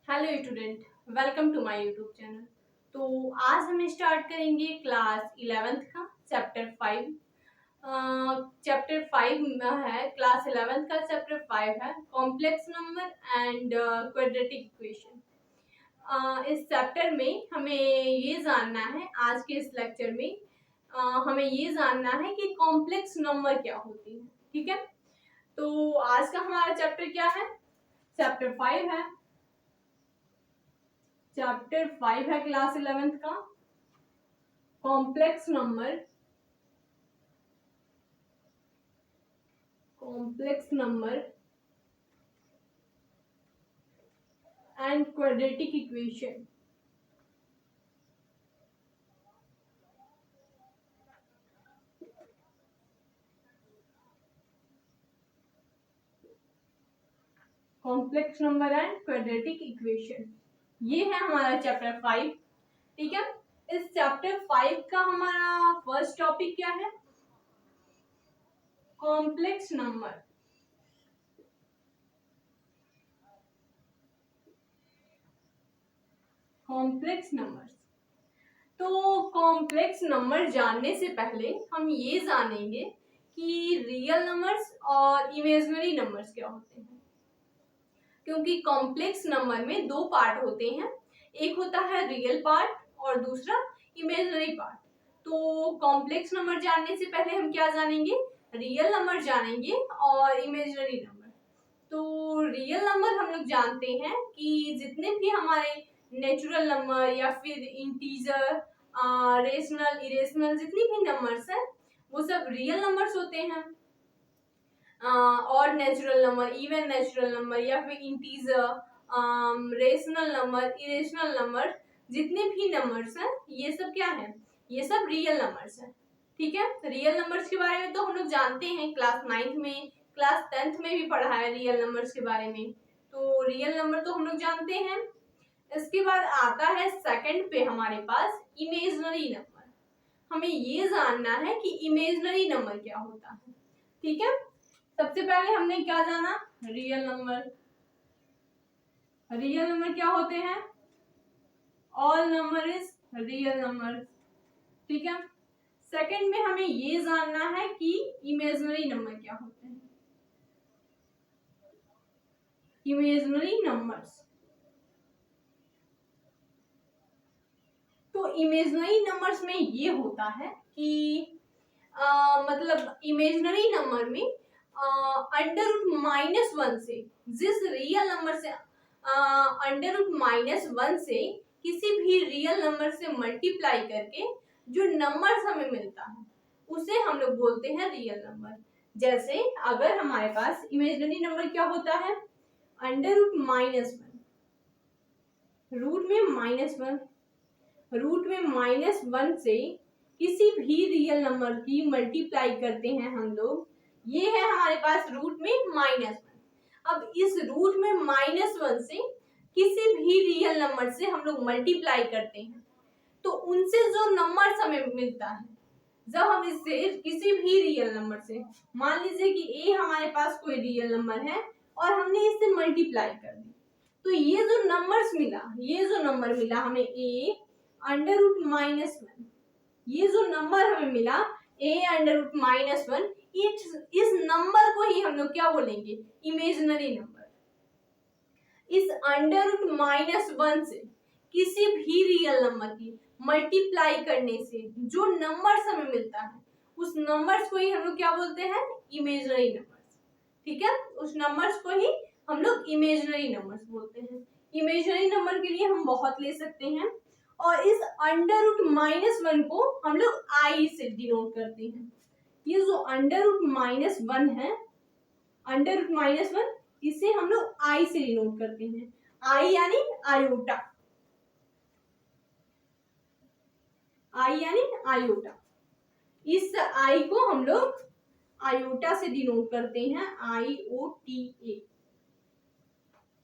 Hello student, welcome to my YouTube channel. तो आज हम स्टार्ट करेंगे क्लास 11th का चैप्टर 5। चैप्टर 5 है, क्लास 11th का चैप्टर 5 है complex number and quadratic equation. इस चैप्टर में हमें ये जानना है, आज के इस लेक्चर में हमें ये जानना है कि कॉम्प्लेक्स नंबर क्या होती है। ठीक है, तो आज का हमारा चैप्टर क्या है? चैप्टर 5 है। चैप्टर 5 है क्लास 11th का complex number and quadratic equation. Complex number and quadratic equation, ये है हमारा चैप्टर 5। ठीक है, इस चैप्टर 5 का हमारा फर्स्ट टॉपिक क्या है? Complex number. Complex numbers. तो कॉम्प्लेक्स नंबर जानने से पहले हम ये जानेंगे कि रियल नंबर्स और इमेजिनरी नंबर्स क्या होते हैं, क्योंकि कॉम्प्लेक्स नंबर में दो पार्ट होते हैं, एक होता है रियल पार्ट और दूसरा इमेजिनरी पार्ट। तो कॉम्प्लेक्स नंबर जानने से पहले हम क्या जानेंगे? रियल नंबर जानेंगे और इमेजिनरी नंबर। तो रियल नंबर हम लोग जानते हैं कि जितने भी हमारे नेचुरल नंबर या फिर इंटीजर, रेशनल, इरेशनल, जितनी भी नंबर्स हैं वो सब रियल नंबर्स होते हैं। और natural number, even natural number या फिर integer, rational number, irrational number, जितने भी नंबर्स हैं ये सब क्या है? ये सब रियल नंबर्स हैं। ठीक है, रियल नंबर्स के बारे में तो हम लोग जानते हैं, क्लास 9th में, क्लास 10th में भी पढ़ा है रियल नंबर्स के बारे में। तो रियल नंबर तो हम लोग जानते हैं। इसके बाद आता है सेकंड पे हमारे पास इमेजिनरी नंबर। हमें ये जानना है कि इमेजिनरी नंबर क्या होता है। ठीक है, सबसे पहले हमने क्या जाना? Real number. रियल नंबर क्या होते हैं? All number is real number. ठीक है, सेकंड में हमें ये जानना है कि इमेजिनरी नंबर क्या होते हैं। Imaginary numbers. तो इमेजिनरी नंबर्स में ये होता है कि मतलब इमेजिनरी नंबर में अंडर रूट -1 से, जिस रियल नंबर से अंडर रूट -1 से किसी भी रियल नंबर से मल्टीप्लाई करके जो नंबर हमें मिलता है उसे हम लोग बोलते हैं रियल नंबर। जैसे अगर हमारे पास इमेजिनरी नंबर क्या होता है? अंडर रूट -1, रूट में -1, रूट में -1 से किसी भी रियल नंबर की मल्टीप्लाई करते हैं हम लोग, ये है हमारे पास रूट में -1। अब इस रूट में -1 से किसी भी रियल नंबर से हम लोग मल्टीप्लाई करते हैं तो उनसे जो नंबर हमें मिलता है, जब हम इससे किसी भी रियल नंबर से, मान लीजिए कि ए हमारे पास कोई रियल नंबर है और हमने इससे मल्टीप्लाई कर दी, तो ये जो नंबर मिला हमें ए अंडर रूट -1, ये जो नंबर हमें मिला ए अंडर रूट -1, इस नंबर को ही हम लोग क्या बोलेंगे? Imaginary number. इस अंडर रूट -1 से किसी भी रियल नंबर की मल्टीप्लाई करने से जो नंबर्स हमें मिलता है उस नंबर्स को ही हम लोग क्या बोलते हैं? Imaginary numbers. ठीक है, उस नंबर्स को ही हम लोग इमेजिनरी नंबर्स बोलते हैं। इमेजिनरी नंबर के लिए हम बहुत ले सकते हैं और इस अंडर रूट -1 को हम लोग आई से डिनोट करते हैं। ये जो अंडर रूट-1 है, अंडर रूट-1, इसे हम लोग आई से डिनोट करते हैं। आई यानी आयोटा, आई यानी आयोटा। इस आई को हम लोग आयोटा से डिनोट करते हैं, IOTA।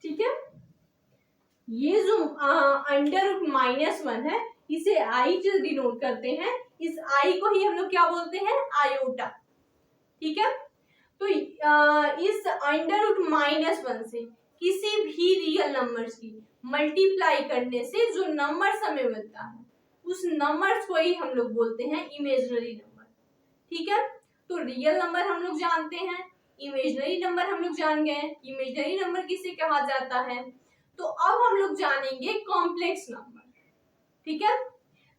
ठीक है, ये जो अंडर रूट-1 है इसे आई से डिनोट करते हैं, इस आई को ही हम लोग क्या बोलते हैं? आयोटा। ठीक है, तो इस अंडर रूट-1 से किसी भी रियल नंबर्स की मल्टीप्लाई करने से जो नंबर्स हमें मिलता है उस नंबर्स को ही हम लोग बोलते हैं इमेजिनरी नंबर। ठीक है, तो रियल नंबर हम लोग जानते हैं, इमेजिनरी नंबर हम लोग जान गए। इमेजिनरी नंबर किसे कहा जाता है, तो अब हम लोग जानेंगे कॉम्प्लेक्स नंबर। ठीक है,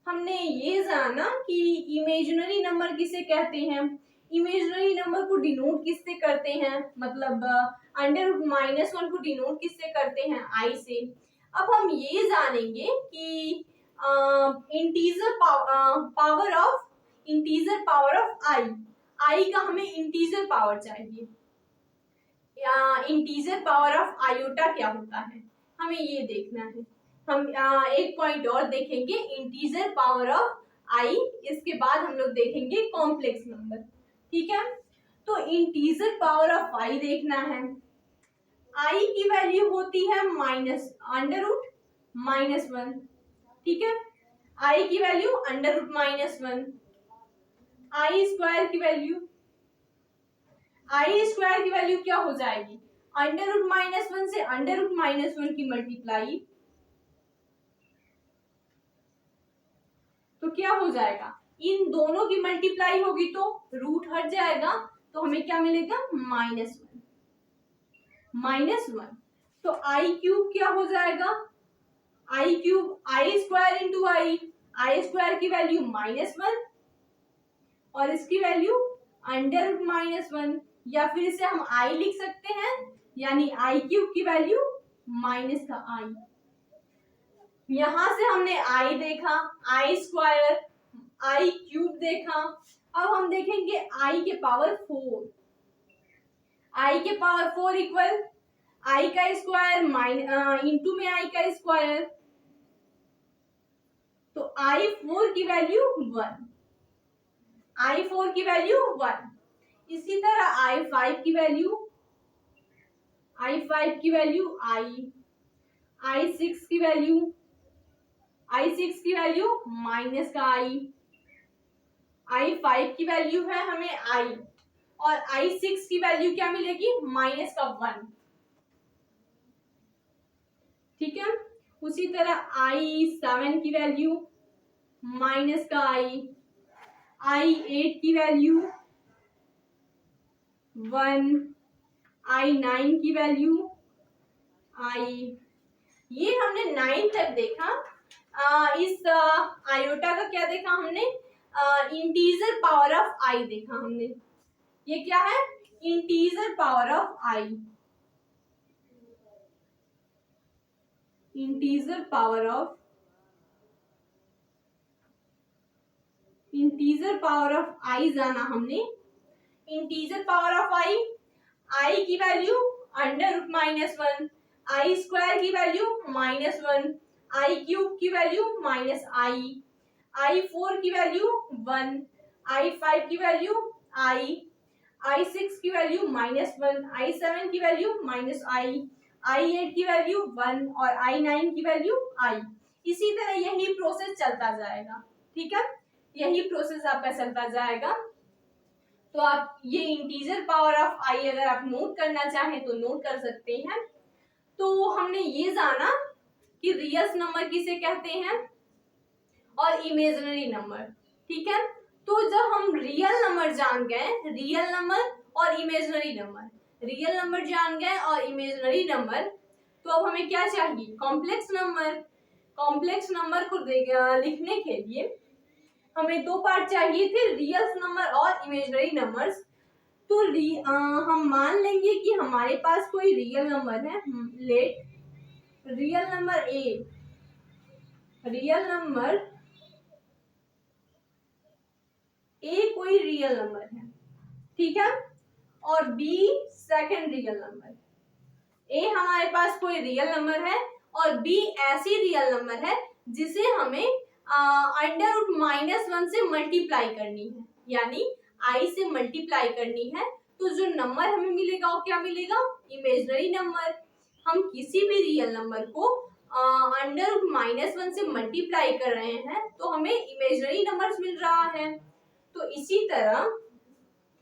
हमने ये जाना कि इमेजिनरी नंबर किसे कहते हैं, इमेजिनरी नंबर को डिनोट किससे करते हैं, मतलब √-1 को डिनोट किससे करते हैं, आई से। अब हम ये जानेंगे कि इंटीजर पावर ऑफ आई का हमें इंटीजर पावर चाहिए, या इंटीजर पावर ऑफ आयोटा क्या होता है हमें ये देखना है। हम एक पॉइंट और देखेंगे इंटीजर पावर ऑफ आई, इसके बाद हम लोग देखेंगे कॉम्प्लेक्स नंबर। ठीक है, तो इंटीजर पावर ऑफ आई देखना है। आई की वैल्यू होती है √-1। ठीक है, आई की वैल्यू √-1। आई स्क्वायर की वैल्यू क्या हो जाएगी, √-1 से √-1 की मल्टीप्लाई, तो क्या हो जाएगा, इन दोनों की मल्टीप्लाई होगी तो रूट हट जाएगा, तो हमें क्या मिलेगा, -1। तो आई क्यूब क्या हो जाएगा, आई क्यूब आई स्क्वायर इंटू आई स्क्वायर की वैल्यू -1 और इसकी वैल्यू √-1, या फिर इसे हम आई लिख सकते हैं, यानी आई क्यूब की वैल्यू माइनस का आई। यहां से हमने आई देखा, आई स्क्वायर, आई क्यूब देखा। अब हम देखेंगे आई के पावर 4। आई के पावर 4 इक्वल आई का स्क्वायर इंटू में आई का स्क्वायर, तो आई 4 की वैल्यू 1, I4 की वैल्यू 1। इसी तरह I5 की वैल्यू I6 की वैल्यू माइनस का I5 की वैल्यू है हमें I, और I6 की वैल्यू क्या मिलेगी, -1। ठीक है, उसी तरह I7 की वैल्यू माइनस का I8 की वैल्यू 1, I9 की वैल्यू ये हमने 9 तक देखा। इस आयोटा का क्या देखा हमने, इंटीजर पावर ऑफ आई देखा हमने। ये क्या है, integer power of i, integer power of i जाना हमने। इंटीजर पावर ऑफ आई की वैल्यू √-1, आई स्क्वायर की वैल्यू -1, आई क्यूब की वैल्यू I4 की वैल्यू 1, I5 की वैल्यू I6 की वैल्यू -1, I7 की वैल्यू I8 की वैल्यू 1 और I9 की वैल्यू इसी तरह यही प्रोसेस चलता जाएगा। ठीक है, यही प्रोसेस आपका चलता जाएगा। तो आप ये इंटीजर पावर ऑफ आई अगर आप नोट करना चाहें तो नोट कर सकते हैं। तो हमने ये जाना कि रियल नंबर किसे कहते हैं और इमेजिनरी नंबर। ठीक है, तो जब हम रियल नंबर जान गए, रियल नंबर और इमेजिनरी नंबर, रियल नंबर जान गए और इमेजिनरी नंबर, तो अब हमें क्या चाहिए, कॉम्प्लेक्स नंबर। कॉम्प्लेक्स नंबर को लिखने के लिए हमें दो पार्ट चाहिए थे, रियल नंबर और इमेजिनरी नंबर्स। तो हम मान लेंगे कि हमारे पास कोई रियल नंबर है, let real number a, real number a कोई रियल नंबर है, ठीक है, और b second real number. A हमारे पास कोई रियल नंबर है और बी ऐसी रियल नंबर है जिसे हमें √-1 से मल्टीप्लाई करनी है, यानी आई से मल्टीप्लाई करनी है। तो जो नंबर हमें मिलेगा वो क्या मिलेगा, इमेजिनरी नंबर। हम किसी भी रियल नंबर को √-1 से मल्टीप्लाई कर रहे हैं तो हमें इमेजिनरी नंबर्स मिल रहा है। तो इसी तरह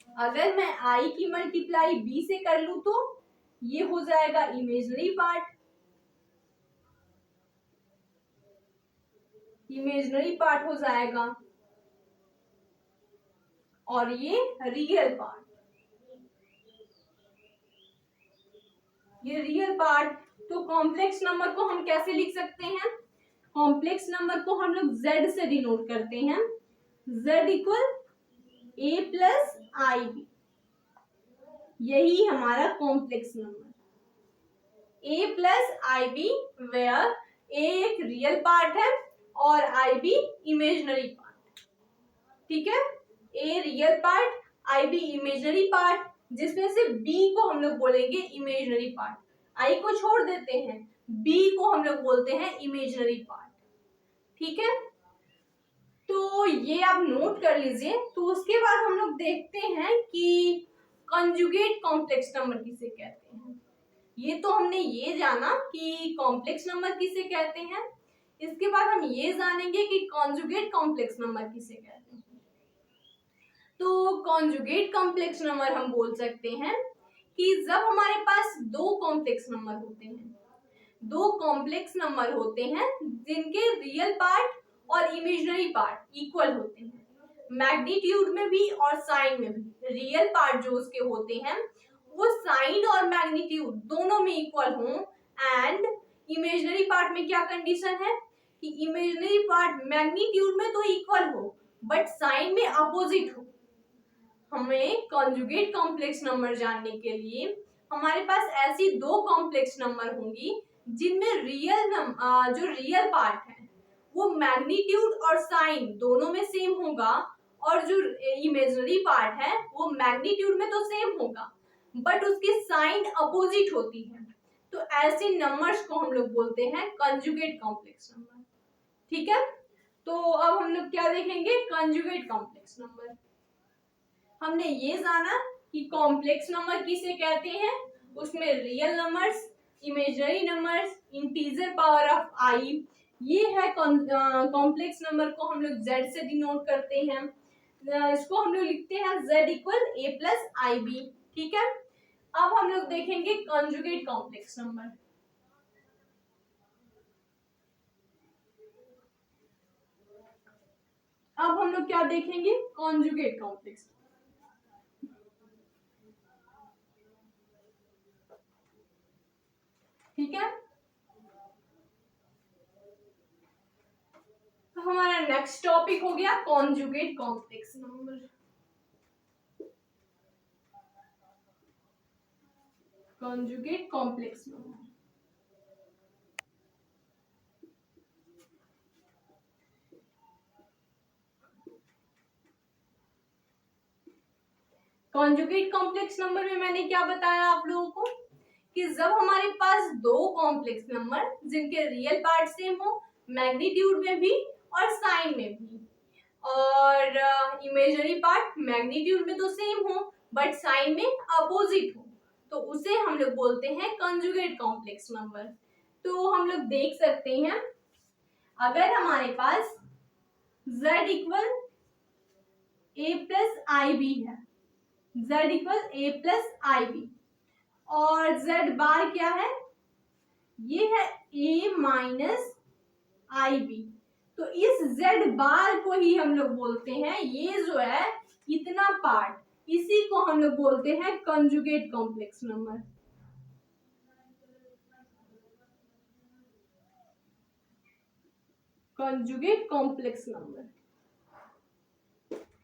अगर मैं आई की मल्टीप्लाई बी से कर लूं तो ये हो जाएगा इमेजिनरी पार्ट, इमेजिनरी पार्ट हो जाएगा, और ये रियल पार्ट, ये रियल पार्ट। तो कॉम्प्लेक्स नंबर को हम कैसे लिख सकते हैं? कॉम्प्लेक्स नंबर को हम लोग z से डिनोट करते हैं, z equal a plus i b, यही हमारा complex number, a plus i b, where a एक रियल पार्ट है और आई बी इमेजिनरी पार्ट। ठीक है, a real part, i b imaginary part, जिसमें से b को हम लोग बोलेंगे इमेजिनरी पार्ट, i को छोड़ देते हैं, b को हम लोग बोलते हैं इमेजिनरी पार्ट। ठीक है, तो ये आप नोट कर लीजिए। तो उसके बाद हम लोग देखते हैं कि कंजुगेट कॉम्प्लेक्स नंबर किसे कहते हैं। ये तो हमने ये जाना कि कॉम्प्लेक्स नंबर किसे कहते हैं, इसके बाद हम ये जानेंगे कि कॉन्जुगेट कॉम्प्लेक्स नंबर किसे कहते हैं। तो कॉन्जुगेट कॉम्प्लेक्स नंबर हम बोल सकते हैं कि जब हमारे पास दो कॉम्प्लेक्स नंबर होते हैं, दो कॉम्प्लेक्स नंबर होते हैं जिनके रियल पार्ट और इमेजिनरी पार्ट इक्वल होते हैं, मैग्नीट्यूड में भी और साइन में भी। रियल पार्ट जो उसके होते हैं वो साइन और मैग्नीट्यूड दोनों में इक्वल हों, एंड इमेजिनरी पार्ट में क्या कंडीशन है कि इमेजिनरी पार्ट मैग्नीट्यूड में तो इक्वल हो बट साइन में अपोजिट हो। हमें कॉन्जुगेट कॉम्प्लेक्स नंबर जानने के लिए हमारे पास ऐसी दो कॉम्प्लेक्स नंबर होंगी जिनमें जो रियल पार्ट है वो मैग्नीट्यूड और साइन दोनों में सेम होगा, और जो इमेजिनरी पार्ट है वो मैग्नीट्यूड में तो सेम होगा बट उसकी साइन अपोजिट होती है। तो ऐसे नंबर्स को हम लोग बोलते हैं कंजुगेट कॉम्प्लेक्स नंबर। ठीक है, तो अब हम लोग क्या देखेंगे? Conjugate complex number. हमने ये जाना कि कॉम्प्लेक्स नंबर किसे कहते हैं, उसमें real numbers, imaginary numbers, integer power of i, ये है कॉम्प्लेक्स नंबर को हम लोग z से डिनोट करते हैं। इसको हम लोग लिखते हैं z equal a plus i b. ठीक है, अब हम लोग देखेंगे कंजुगेट कॉम्प्लेक्स नंबर। अब हम लोग क्या देखेंगे? Conjugate complex. ठीक है, तो हमारा नेक्स्ट टॉपिक हो गया conjugate complex number. Conjugate complex number, conjugate complex number में मैंने क्या बताया आप लोगों को कि जब हमारे पास दो कॉम्प्लेक्स नंबर जिनके रियल पार्ट सेम हो, मैग्नीट्यूड में भी और साइन में भी, और इमेजिनरी पार्ट मैग्नीट्यूड में तो सेम हो बट साइन में अपोजिट हो, तो उसे हम लोग बोलते हैं कंजुगेट कॉम्प्लेक्स नंबर। तो हम लोग देख सकते हैं अगर हमारे पास z equal a plus i b है, z equal a plus i b, और z बार क्या है? ये है a माइनस आई बी। तो इस z बार को ही हम लोग बोलते हैं, ये जो है इतना पार्ट, इसी को हम लोग बोलते हैं conjugate complex number. Conjugate complex number,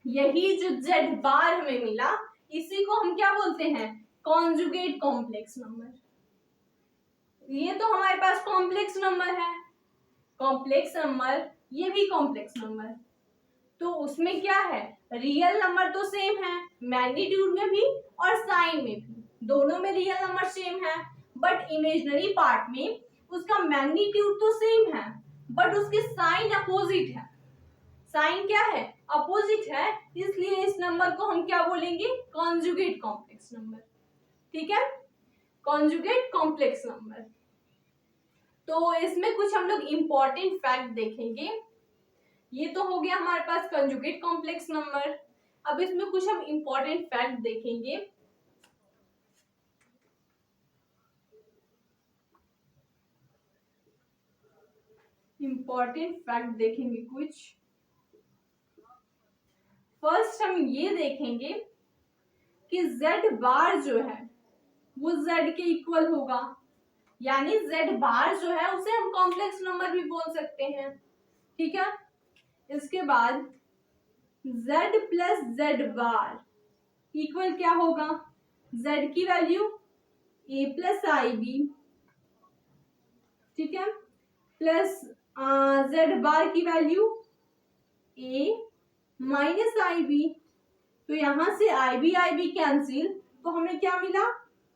यही जो z बार हमें मिला इसी को हम क्या बोलते हैं? Conjugate complex number. ये तो हमारे पास कॉम्प्लेक्स नंबर है, कॉम्प्लेक्स नंबर, ये भी कॉम्प्लेक्स नंबर, तो उसमें क्या है? रियल नंबर तो सेम है, मैग्नीट्यूड में भी और साइन में भी, दोनों में रियल नंबर सेम है, बट इमेजिनरी पार्ट में उसका मैग्नीट्यूड तो सेम है बट उसके साइन अपोजिट है। साइन क्या है? अपोजिट है, इसलिए इस नंबर को हम क्या बोलेंगे? Conjugate complex number. ठीक है, कॉन्जुगेट कॉम्प्लेक्स नंबर। तो इसमें कुछ हम लोग इंपॉर्टेंट फैक्ट देखेंगे। ये तो हो गया हमारे पास कंजुगेट कॉम्प्लेक्स नंबर। अब इसमें कुछ हम इंपॉर्टेंट फैक्ट देखेंगे। इंपॉर्टेंट फैक्ट देखेंगे कुछ। फर्स्ट हम ये देखेंगे कि z बार जो है वो z के इक्वल होगा, यानी z बार जो है उसे हम कॉम्प्लेक्स नंबर भी बोल सकते हैं, ठीक है। इसके बाद z plus z bar equal क्या होगा, z की value a plus i b, ठीक है, प्लस z बार की value a minus i b. तो यहां से आई बी कैंसिल, तो हमें क्या मिला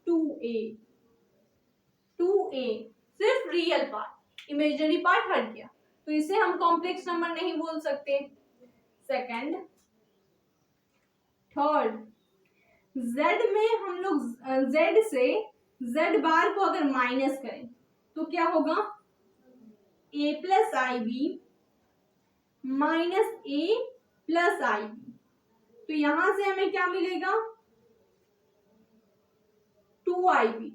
2a। 2a सिर्फ रियल पार्ट, इमेजिनरी पार्ट हट गया, तो इसे हम कॉम्प्लेक्स नंबर नहीं बोल सकते। सेकंड, थर्ड, z में हम लोग z से z बार को अगर माइनस करें तो क्या होगा, a plus i b minus a plus i b. तो यहां से हमें क्या मिलेगा 2IB।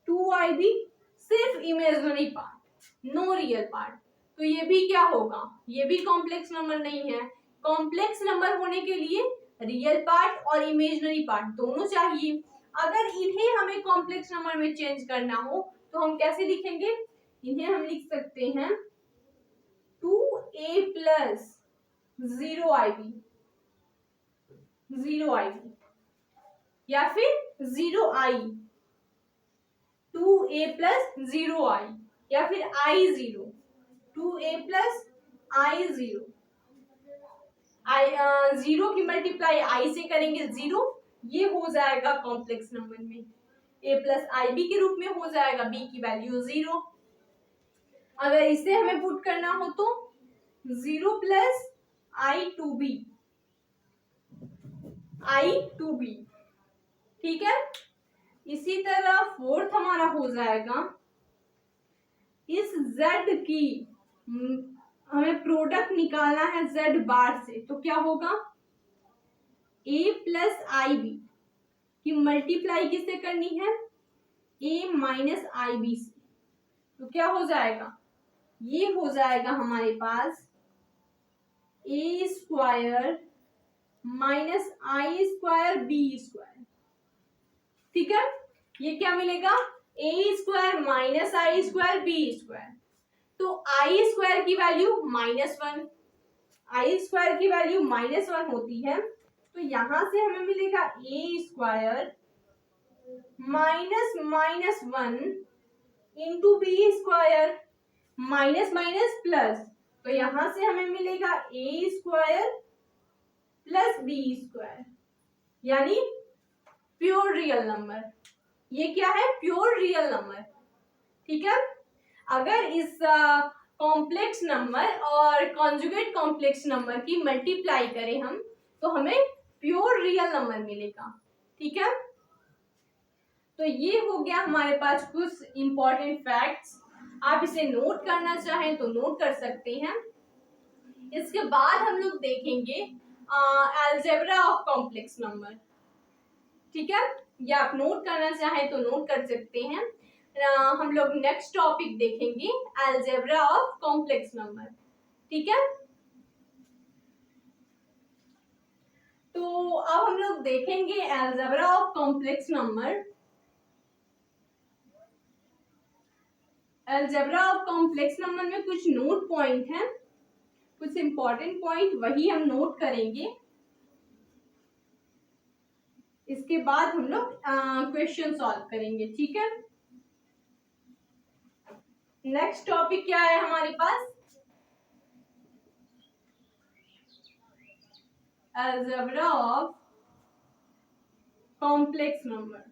2IB सिर्फ imaginary part, no real part. तो ये भी क्या होगा, ये भी कॉम्प्लेक्स नंबर नहीं है। कॉम्प्लेक्स नंबर होने के लिए रियल पार्ट और इमेजिनरी पार्ट दोनों चाहिए। अगर इन्हें हमें कॉम्प्लेक्स नंबर में चेंज करना हो तो हम कैसे लिखेंगे, इन्हें हम लिख सकते हैं 2a प्लस 0IB, 0IB, या फिर 0I, 2a प्लस 0I, या फिर I0, 2a plus I0। Zero की मल्टीप्लाई I से करेंगे 0, ये हो जाएगा कॉम्प्लेक्स नंबर में a प्लस आई बी के रूप में हो जाएगा, b की वैल्यू 0। अगर इसे हमें पुट करना हो तो 0 प्लस I2b, I2b, ठीक है। इसी तरह फोर्थ हमारा हो जाएगा, इस z की हमें प्रोडक्ट निकालना है z बार से, तो क्या होगा a प्लस आई बी की मल्टीप्लाई किससे करनी है, a माइनस आई बी से। तो क्या हो जाएगा, ये हो जाएगा हमारे पास a square minus i square b square, ठीक है। ये क्या मिलेगा, a square minus i square b square. तो आई स्क्वायर की वैल्यू -1, आई स्क्वायर की वैल्यू -1 होती है, तो यहां से हमें मिलेगा a square minus 1 into b square, minus minus plus, तो यहां से हमें मिलेगा a square plus b square, यानी प्योर रियल नंबर। ये क्या है, प्योर रियल नंबर, ठीक है। अगर इस कॉम्प्लेक्स नंबर और कॉन्जुगेट कॉम्प्लेक्स नंबर की मल्टीप्लाई करें हम, तो हमें प्योर रियल नंबर मिलेगा, ठीक है। तो ये हो गया हमारे पास कुछ इंपॉर्टेंट फैक्ट्स। आप इसे नोट करना चाहें तो नोट कर सकते हैं। इसके बाद हम लोग देखेंगे अलजेब्रा ऑफ कॉम्प्लेक्स नंबर, ठीक है। या आप नोट करना चाहें तो नोट कर सकते हैं। हम लोग नेक्स्ट टॉपिक देखेंगे अलजेब्रा ऑफ कॉम्प्लेक्स नंबर, ठीक है। तो अब हम लोग देखेंगे algebra of complex number. Algebra of complex number में कुछ नोट पॉइंट हैं, कुछ इंपॉर्टेंट पॉइंट, वही हम नोट करेंगे। इसके बाद हम लोग क्वेश्चन सॉल्व करेंगे, ठीक है। नेक्स्ट टॉपिक क्या है हमारे पास, algebra of complex number.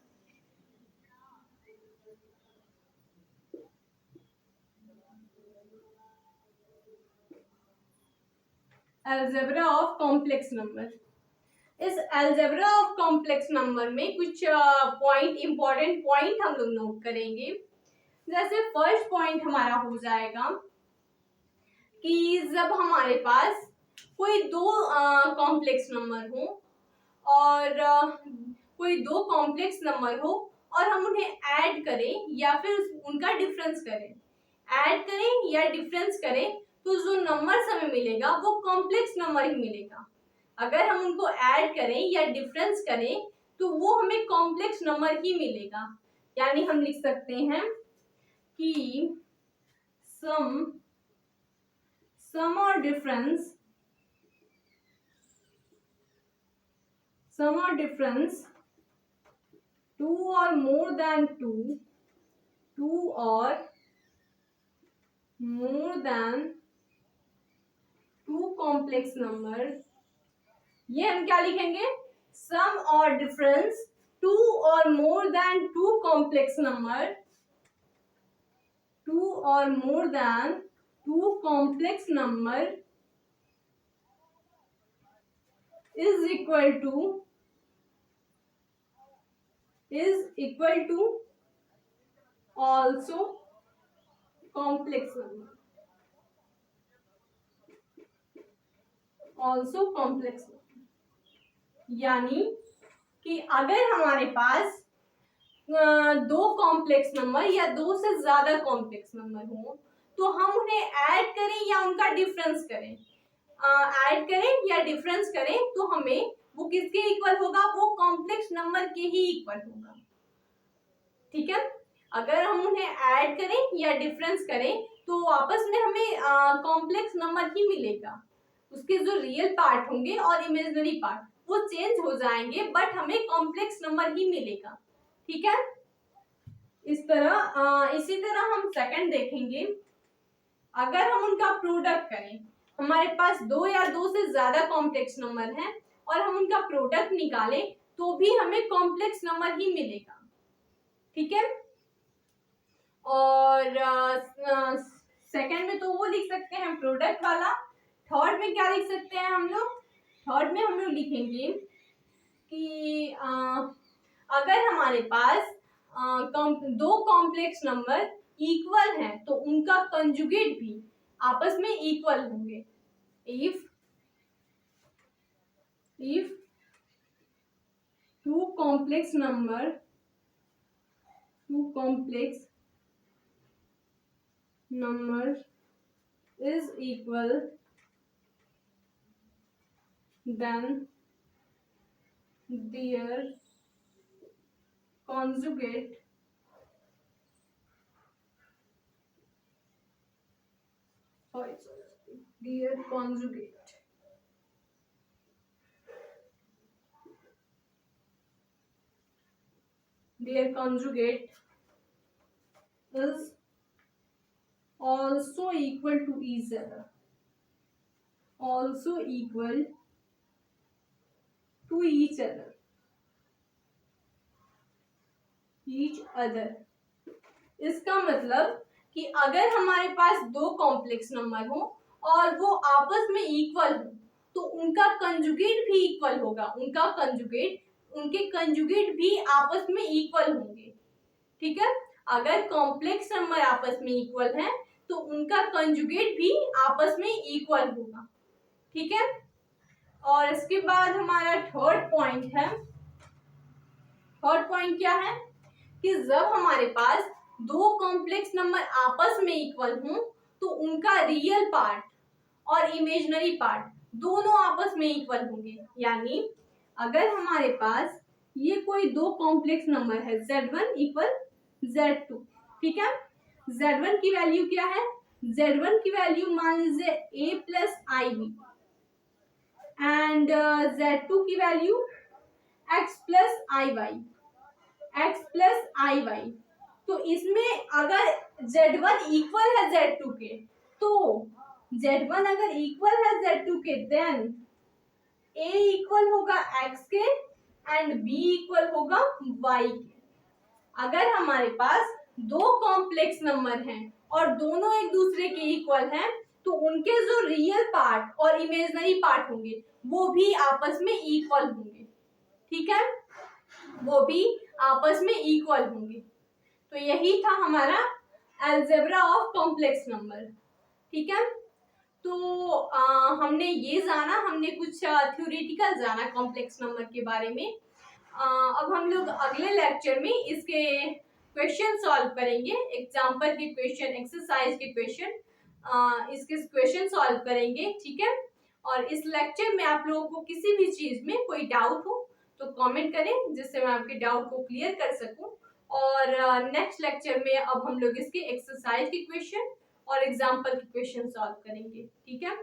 Algebra of complex number, इस अलजेब्रा ऑफ कॉम्प्लेक्स नंबर में कुछ पॉइंट, इंपॉर्टेंट पॉइंट हम लोग नोट करेंगे। जैसे फर्स्ट पॉइंट हमारा हो जाएगा कि जब हमारे पास कोई दो कॉम्प्लेक्स नंबर हो और कोई दो कॉम्प्लेक्स नंबर हो और हम उन्हें ऐड करें या फिर उनका डिफरेंस करें, ऐड करें या डिफरेंस करें तो जो नंबर हमें मिलेगा वो कॉम्प्लेक्स नंबर ही मिलेगा। अगर हम उनको ऐड करें या डिफरेंस करें तो वो हमें कॉम्प्लेक्स नंबर ही मिलेगा। यानी हम लिख सकते हैं कि सम और डिफरेंस टू और मोर देन टू और more than two complex number, ये हम क्या लिखेंगे, सम और डिफरेंस टू और more than two complex number, two और more than two complex number is equal to also complex number, यानी कि अगर हमारे पास दो कॉम्प्लेक्स नंबर या दो से ज्यादा कॉम्प्लेक्स नंबर हो तो हम उन्हें ऐड करें या उनका डिफरेंस करें, ऐड करें या डिफरेंस करें तो हमें वो किसके इक्वल होगा, वो कॉम्प्लेक्स नंबर के ही इक्वल होगा। ठीक है, अगर हम उन्हें ऐड करें या डिफरेंस करें तो आपस में हमें कॉम्प्लेक्स नंबर ही मिलेगा। उसके जो रियल पार्ट होंगे और इमेजिनरी पार्ट वो चेंज हो जाएंगे बट हमें कॉम्प्लेक्स नंबर ही मिलेगा। ठीक है, इसी तरह हम सेकंड देखेंगे। अगर हम उनका प्रोडक्ट करें, हमारे पास दो या दो से ज्यादा कॉम्प्लेक्स नंबर हैं और हम उनका प्रोडक्ट निकालें तो भी हमें कॉम्प्लेक्स नंबर ही मिलेगा। ठीक है, और सेकंड में तो वो लिख सकते हैं प्रोडक्ट वाला। थर्ड में क्या लिख सकते हैं हम लोग, थर्ड में हम लोग लिखेंगे कि अगर हमारे पास दो कॉम्प्लेक्स नंबर इक्वल हैं तो उनका कंजुगेट भी आपस में इक्वल होंगे। If two complex number is equal, then their conjugate is also equal to each other, इसका मतलब कि अगर हमारे पास दो कॉम्प्लेक्स नंबर हो और वो आपस में इक्वल हो तो उनका कंजुगेट भी इक्वल होगा, उनके कंजुगेट भी आपस में इक्वल होंगे। ठीक है, अगर कॉम्प्लेक्स नंबर आपस में इक्वल है तो उनका कंजुगेट भी आपस में इक्वल होगा। ठीक है, और इसके बाद हमारा थर्ड पॉइंट है। थर्ड पॉइंट क्या है कि जब हमारे पास दो कॉम्प्लेक्स नंबर आपस में इक्वल हों तो उनका रियल पार्ट और इमेजिनरी पार्ट दोनों आपस में इक्वल होंगे। यानी अगर हमारे पास ये कोई दो कॉम्प्लेक्स नंबर है Z1 इक्वल Z2, ठीक है, Z1 की वैल्यू क्या है, Z1 की वैल्यू मान लीजिए A plus IB and Z2 की वैल्यू X प्लस IY, तो इसमें अगर Z1 इक्वल है Z2 के तो Z1 अगर इक्वल है Z2 के देन A इक्वल होगा X के एंड B इक्वल होगा Y के। अगर हमारे पास दो कॉम्प्लेक्स नंबर हैं और दोनों एक दूसरे के इक्वल हैं तो उनके जो रियल पार्ट और इमेजिनरी पार्ट होंगे वो भी आपस में इक्वल होंगे। ठीक है, वो भी आपस में इक्वल होंगे। तो यही था हमारा अलजेब्रा ऑफ कॉम्प्लेक्स नंबर। ठीक है, तो हमने ये जाना, हमने कुछ थ्योरेटिकल जाना कॉम्प्लेक्स नंबर के बारे में। अब हम लोग अगले लेक्चर में इसके क्वेश्चन सॉल्व करेंगे, एग्जाम्पल के क्वेश्चन, एक्सरसाइज के क्वेश्चन, इसके क्वेश्चन सॉल्व करेंगे, ठीक है। और इस लेक्चर में आप लोगों को किसी भी चीज में कोई डाउट हो तो कमेंट करें, जिससे मैं आपके डाउट को क्लियर कर सकूं। और नेक्स्ट लेक्चर में अब हम लोग इसके एक्सरसाइज के क्वेश्चन और एग्जाम्पल के क्वेश्चन सॉल्व करेंगे, ठीक है।